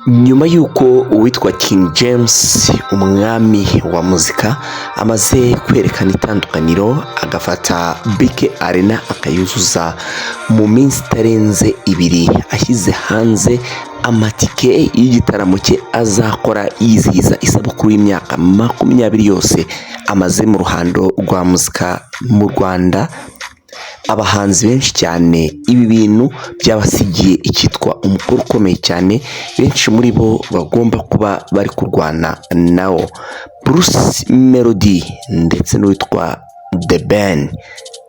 Nyuma y'uko uwitwa King James umwami wa muzika amaze kwerekana itandukaniro agafata BK Arena akayuzuza mu minsi itarenze 2 ashyize hanze amatike y'igitaramo cye azakora yizihiza isabukuru y'imyaka 20 yose amaze mu ruhando rwa muzika mu Rwanda. Abahanzi benshi cyane ibi bintu byabasigiye icyitwa umukoro ukomeye cyane, benshi muri bo bagomba kuba bari kurwana nawo. Bruce Melody ndetse n'uwitwa The Ben,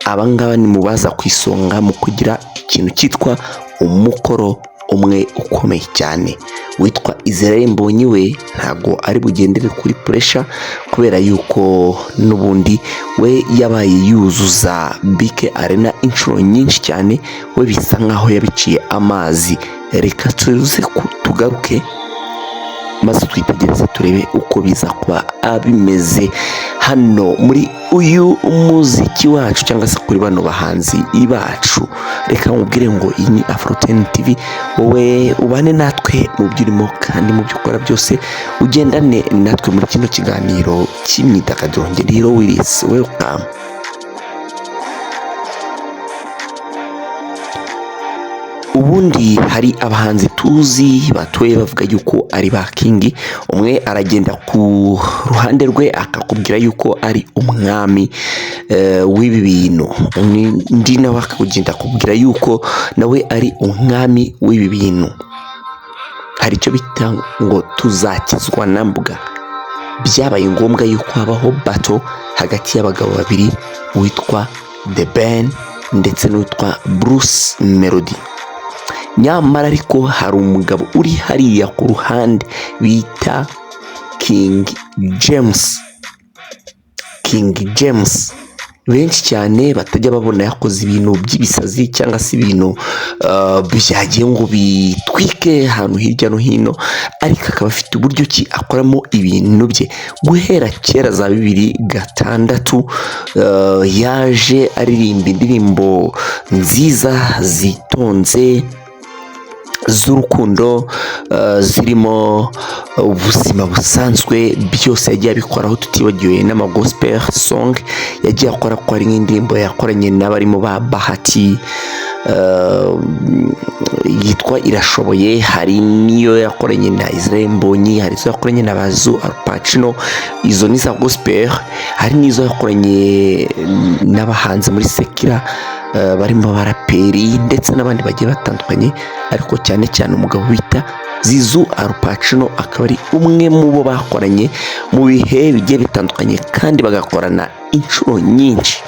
abangaba ni mubaza ku isonga mu kugira ikintu cyitwa umukoro umwe ukomeye cyane. Witwa Israel Mbonyi we ntago ari bugendere kuri pressure kubera yuko nubundi we yabaye yuzuza BK Arena inshuro nyinshi cyane, we bisa nkaho yabiciye amazi. Reka tuze tugaruke maze twitegereze turebe uko biza kuba abimeze hano muri uyu muziki wacu cyangwa se kuri bano bahanzi bacu. Reka nkubwire ngo iyi ni Afro10 TV, wowe ubane natwe mu byurimo kandi mu byukora byose ugendane natwe muri kino kiganiro cy'imyidagaduro. Ngeriro Willis, welcome. Ubundi hari abahanzi tuzi batuye bavuga yuko ari ba King, umwe aragenda ku ruhande rwe akakubwira yuko ari umwami w'ibi bintu, undi nawe akagenda akubwira yuko nawe ari umwami w'ibi bintu. Hari icyo bita ngo tuzakizwa na mbuga. Byabaye ngombwa yuko habaho battle hagati y'abagabo babiri, witwa The Ben ndetse n'uwitwa Bruce Melody. Nyamara ariko hari umugabo uri hariya ku ruhande bita King James. Benshi cyane batajya babona yakoze ibintu by'ibisazi cyangwa se ibintu byagiye ngo bitwike ahantu hirya no hino, ariko akaba afite uburyo ki akoramo ibintu bye. Guhera kera za 2006 yaje aririmba indirimbo nziza zitonze z'urukundo, zirimo ubuzima busanzwe, byose yagiye abikoraho tutibagiwe n'ama gospel song yagiye akora, ko ari nk'indirimbo yakoranye n'abarimo ba Bahati yitwa Irashoboye, hari niyo yakoranye na Israel Mbonyi, hari izo yakoranye na Bazu Alpacino, izo ni za gospel. Hari nizo yakoranye n'abahanzi muri Sekira barimo baraperi ndetse n'abandi bagiye batandukanye, ariko cyane cyane umugabo bita Zizu Alpacino akaba ari umwe mu bo bakoranye mu bihe bigiye bitandukanye kandi bagakorana inshuro nyinshi,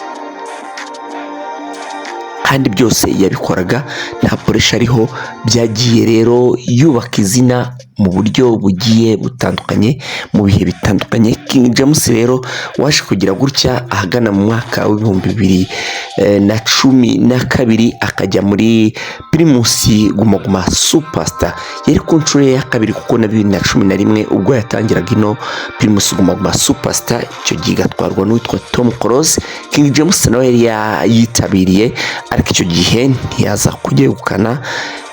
kandi byose yabikoraga nta pressure ariho. Byagiye rero yubaka izina mu buryo bugiye butandukanye mu bihe bitandukanye. King James rero waje kugira gutya ahagana mu mwaka w'2012 akajya muri Primus Guma Guma Superstar. Yari ku nshuro ya kabiri kuko na 2011 ubwo yatangiraga ino Primus Guma Guma Superstar, icyo gigatwarwa n'uwitwa Tom Close. King James nawe yari yitabiriye ariko icyo gihe ntiyaza kugegukana.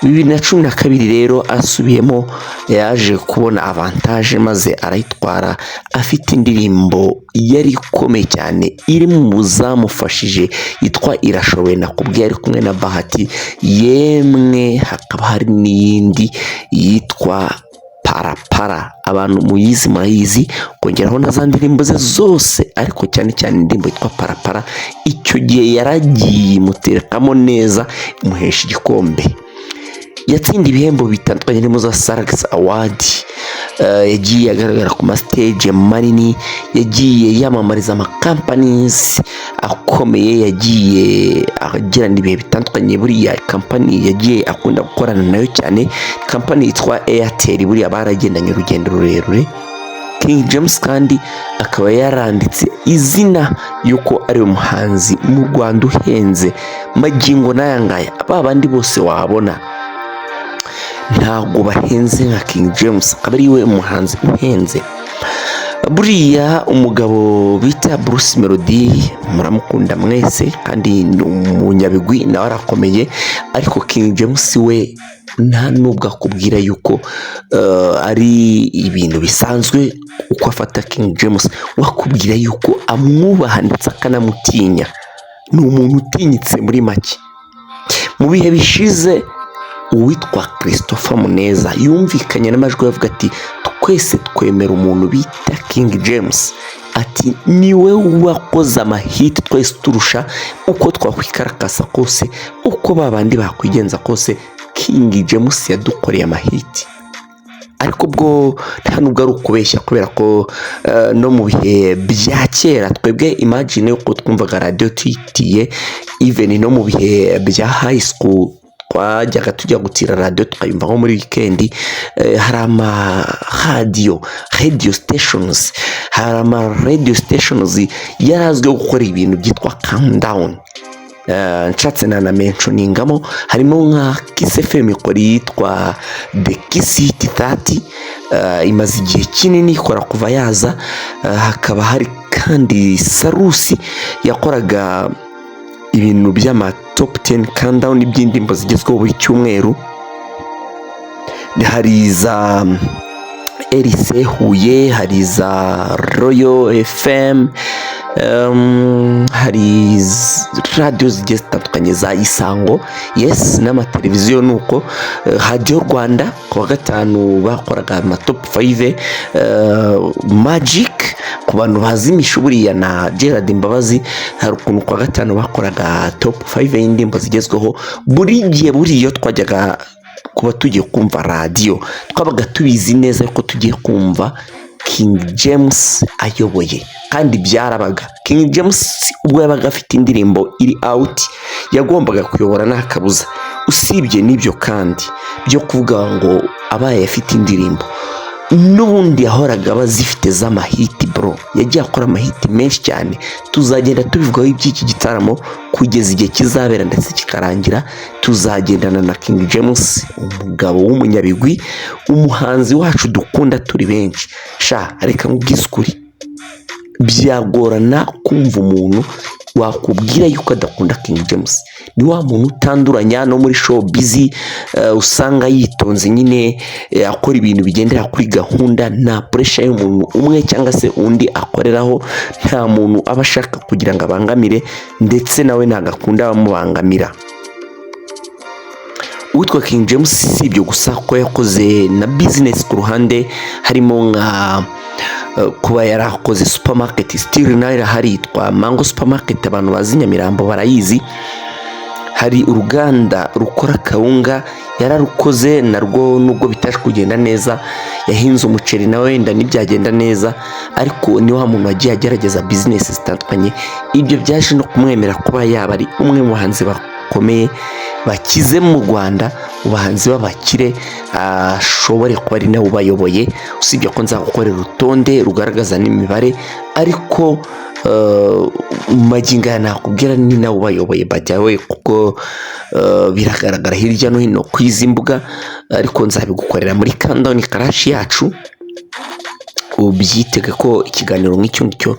2012 rero asubiyemo yaje kubona avantage maze arayitwara, afite indirimbo yari ikomeye cyane iri mu buzamufashije yitwa Irashoboye, nakubwiye ari kumwe na Bahati. Yemwe hakaba hari n'iyindi yitwa Parapara, abantu muyizi murayizi, kongeraho na za ndirimbo ze zose, ariko cyane cyane indirimbo yitwa Parapara icyo gihe yaragiye muterekamo neza imuhesha igikombe. Yatsinda ibihembo bitandukanye harimo za Salax Award, yagiye agaragara ku ma stage manini, yagiye yamamariza ama companies akomeye, yagiye agirana ibihe bitandukanye. Buriya company yagiye akunda gukorana nayo cyane, company yitwa Airtel, buriya baragendanye urugendo rurerure. King James kandi akaba yaranditse izina yuko ari umuhanzi mu Rwanda uhenze magingo n'ayangaya. Aba bandi bose wabona ntago bahenze nka King James, akaba ari we umuhanzi uhenze. buriya umugabo bita Bruce Melody muramukunda mwese kandi ni umunyabigwi nawe arakomeye, ariko King James we nta nubwo akubwira yuko ari ibintu bisanzwe uko afata King James, wakubwira yuko amwubaha ndetse akanamutinya. Ni umuntu utinyitse muri make. Mu bihe bishize uwitwa Christopher Muneza yumvikanye n'amajwi avuga ati twese twemera umuntu bita King James, ati niwe wakoze amahiti twese turusha uko twakwikarakaza kose, uko babandi bakwigenza kose, King James yadukoreye amahiti. Ariko bwo nta nubwo ari ukubeshya, kubera ko no mu bihe bya kera twebwe imagine uko twumvaga radio tuyitiye, even no mu bihe bya high school twajyaga tujya gutira radio tukayumva nko muri weekend. Hari ama radio stations, hari ama radio stations yarazwe gukora ibintu byitwa countdown. Nshatse na mentioningamo harimo nka Kiss FM ikora yitwa The Kiss Hit 30, imaze igihe kinini ikora kuva yaza. Hakaba hari kandi Sarusi yakoraga ibintu by'ama top 10 countdown iby'indimbo zigezweho buri cyumweru. Hari za Elise Huye, hari za Royal FM, hari radio zigiye zitandukanye za Isango, yes, n'amateleviziyo nuko. Radio Rwanda kuwa gatanu bakoraga ama top 5, Magic ku bantu bazi imishuburiya na Gerard Mbabazi, hari ukuntu kuwa gatanu bakoraga top 5 y'indimbo zigezweho. Buri gihe buriyo twajyaga kuba tugiye kumva radio, twabaga tubizi neza yuko tugiye kumva King James ayoboye, kandi byarabaga. King James ubwo yabaga afite indirimbo iri out yagombaga kuyobora nta kabuza. Usibye n'ibyo kandi byo kuvuga ngo abaye afite indirimbo, n'ubundi yahoraga bazifite z'amahiti bro, yagiye akora amahiti menshi cyane. Tuzagenda tubivugaho iby'iki gitaramo kugeza igihe kizabera ndetse kikarangira. Tuzagendana na King James, umugabo w'umunyabigwi, umuhanzi wacu dukunda turi benshi. Reka nkubwize ukuri, byagorana kumva umuntu wakubwira yuko adakunda King James. Ni wa muntu utanduranya no muri show busy, usanga yitonze nyine, akora ibintu bigendera kuri gahunda, nta pressure y'umuntu umwe cyangwa se undi akoreraho. Nta muntu aba ashaka kugira ngo abangamire, ndetse nawe ntagakunda bamubangamira. Uwitwa King James si ibyo gusa ko yakoze na business ku ruhande, harimo nka kuba yarakoze supermarket, still nayo irahari yitwa Mango Supermarket, abantu bazi Nyamirambo barayizi. Hari uruganda rukora kawunga yararukoze narwo, nubwo bitaje kugenda neza. Yahinze umuceri nawe wenda ntibyagenda neza, ariko ni wa muntu wagiye agerageza business zitandukanye. Ibyo byaje no kumwemera kuba yaba ari umwe mu bahanzi bakomeye bakize mu Rwanda, ubahanzi b'abakire, ashobore kuba ari nawe ubayoboye. Usibye ko nzagukorera urutonde rugaragaza n'imibare, ariko magingo nakubwira ni nawe ubayoboye bajyawe, kuko biragaragara hirya no hino ku izi mbuga. Ariko nzabigukorera muri countdown karashi yacu, ubyitege ko ikiganiro nk'icyo ngicyo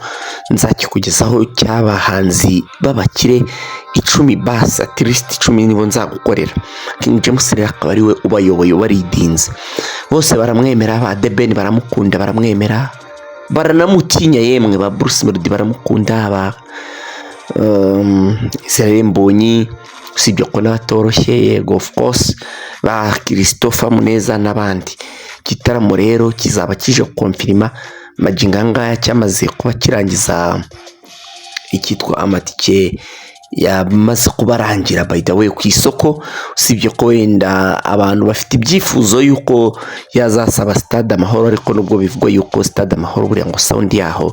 nzakikugezaho cy'abahanzi b'abakire 10 basi, at least 10 nibo nzagukorera. King James rero akaba ari we ubayoboye, waridinze. Bose baramwemera, ba The Ben baramukunda, baramwemera, baranamutinya. Yemwe ba Bruce Melody baramukunda, ba Israel Mbonyi, usibye ko n'abatoroshye, yego of course, ba Christopher Muneza n'abandi. Igitaramo rero kizaba kije konfirima magingo ngaya, cyamaze kuba kirangiza ikitwa amatike yamaze kubarangira by the way ku isoko. Usibye ko wenda abantu bafite ibyifuzo yuko yazasaba Stade Amahoro, ariko nubwo bivugwa yuko Stade Amahoro buriya ngo sound yaho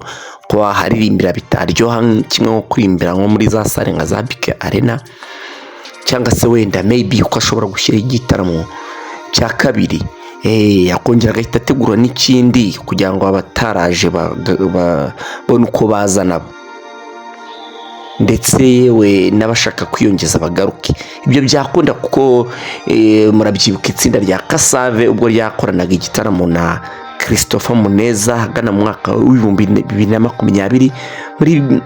ko haririmbira bitaryoha kimwe nko kurimbira nko muri za sare nka za BK Arena, cyangwa se wenda maybe uko ashobora gushyira igitaramo cya kabiri, yakongera agahita ategura n'ikindi kugira ngo abataraje babone uko bazana, ndetse yewe n'abashaka kwiyongeza bagaruke. Ibyo byakunda kuko murabyibuka itsinda rya Kasave ubwo ryakoranaga igitaramo na Christopher Muneza hagana mu mwaka w'ibihumbi 2020 muri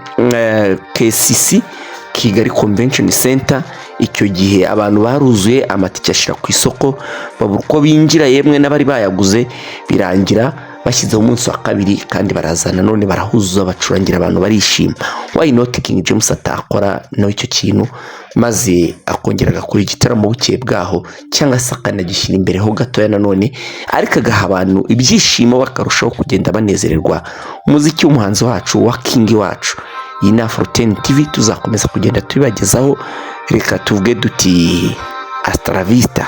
KCC Kigali Convention Center. Icyo gihe abantu baruzuye, amatike ashira ku isoko, babura uko binjira, yemwe n'abari bayaguze birangira bashyizeho umunsi wa kabiri kandi barazana none barahuzuza bacurangira abantu barishima. Why not King James atakora no icyo kintu maze akongera agakora igitaramo bukeye bwaho, cyangwa se akanagishyira imbere ho gatoya nanone, ariko agaha abantu ibyishimo bakarushaho kugenda banezererwa umuziki w'umuhanzi wacu wa King wacu. Iyi ni Afro 10 TV, tuzakomeza kugenda tubibagezaho. Reka tuvuge duti hasta la vista.